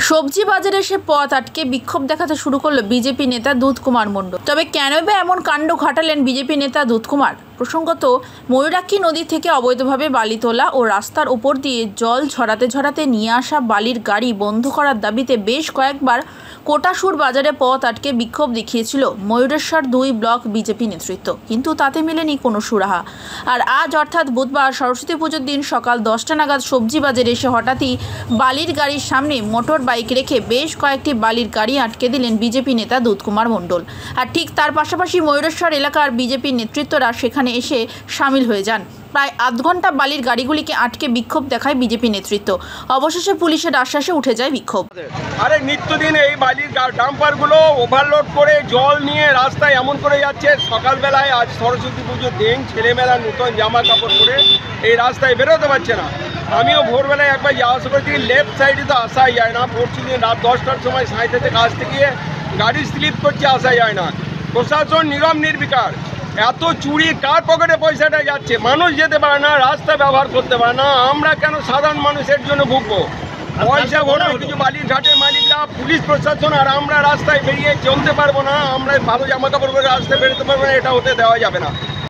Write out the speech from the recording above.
সবজি বাজারে এসে পথ আটকে বিক্ষোভ দেখাতে শুরু করলো বিজেপি নেতা দুধ কুমার মণ্ডল। তবে কেনই বা এমন কাণ্ড ঘটালেন বিজেপি নেতা দুধ কুমার? প্রসঙ্গত, ময়ূরাক্ষী নদী থেকে অবৈধভাবে বালি তোলা ও রাস্তার উপর দিয়ে জল ঝরাতে নিয়ে আসা বালির গাড়ি বন্ধ করার দাবিতে বেশ কয়েকবার কোটাসুর বাজারে পথ আটকে বিক্ষোভ দেখিয়েছিল ময়ূরেশ্বর 2 ব্লক বিজেপি নেতৃত্ব, কিন্তু তাতে মেলেনি কোনো সুরাহা। আর আজ অর্থাৎ বুধবার সরস্বতী পুজোর দিন সকাল 10টা নাগাদ সবজি বাজারে এসে হঠাৎই বালির গাড়ির সামনে মোটর বাইক রেখে বেশ কয়েকটি বালির গাড়ি আটকে দিলেন বিজেপি নেতা দুধ কুমার মণ্ডল। আর ঠিক তার পাশাপাশি ময়ূরেশ্বর এলাকার বিজেপি নেতৃত্বরা সেখানে এসে সামিল হয়ে যান। প্রায় আধ ঘন্টা বালির গাড়িগুলিকে আটকে বিক্ষোভ দেখায় বিজেপি নেতৃত্ব। অবশেষে পুলিশের আশ্বাসে উঠে যায় বিক্ষোভ। আরে নিত্যদিন এই বালির ডাম্পারগুলো ওভারলোড করে জল নিয়ে রাস্তায় এমন করে যাচ্ছে। সকালবেলায় আজ সরস্বতী পুজোর দিন ছেলেমেয়েরা নতুন জামা কাপড় পরে এই রাস্তায় বেরোতে পারছে না। আমিও ভোরবেলায় একবার যাওয়া আসা করছি, লেফট সাইডে তো আসাই যায় না। পরশু দিন রাত 10টার সময় সাঁইতে থেকে আসতে গিয়ে গাড়ি স্লিপ করছে, আসা যায় না। প্রশাসন নীরব নির্বিকার। এত চুরি, কার পকেটে পয়সাটা যাচ্ছে? মানুষ যেতে পারে না, রাস্তা ব্যবহার করতে পারে না, আমরা কেন সাধারণ মানুষের জন্য ভুগবো? পয়সা ভরে কিছু বালির ঘাটের মালিকরা, পুলিশ প্রশাসন, আর আমরা রাস্তায় বেরিয়ে চলতে পারবো না। আমরা ভালো জামা কাপড় পরে রাস্তায় বেরোতে পারবো না, এটা হতে দেওয়া যাবে না।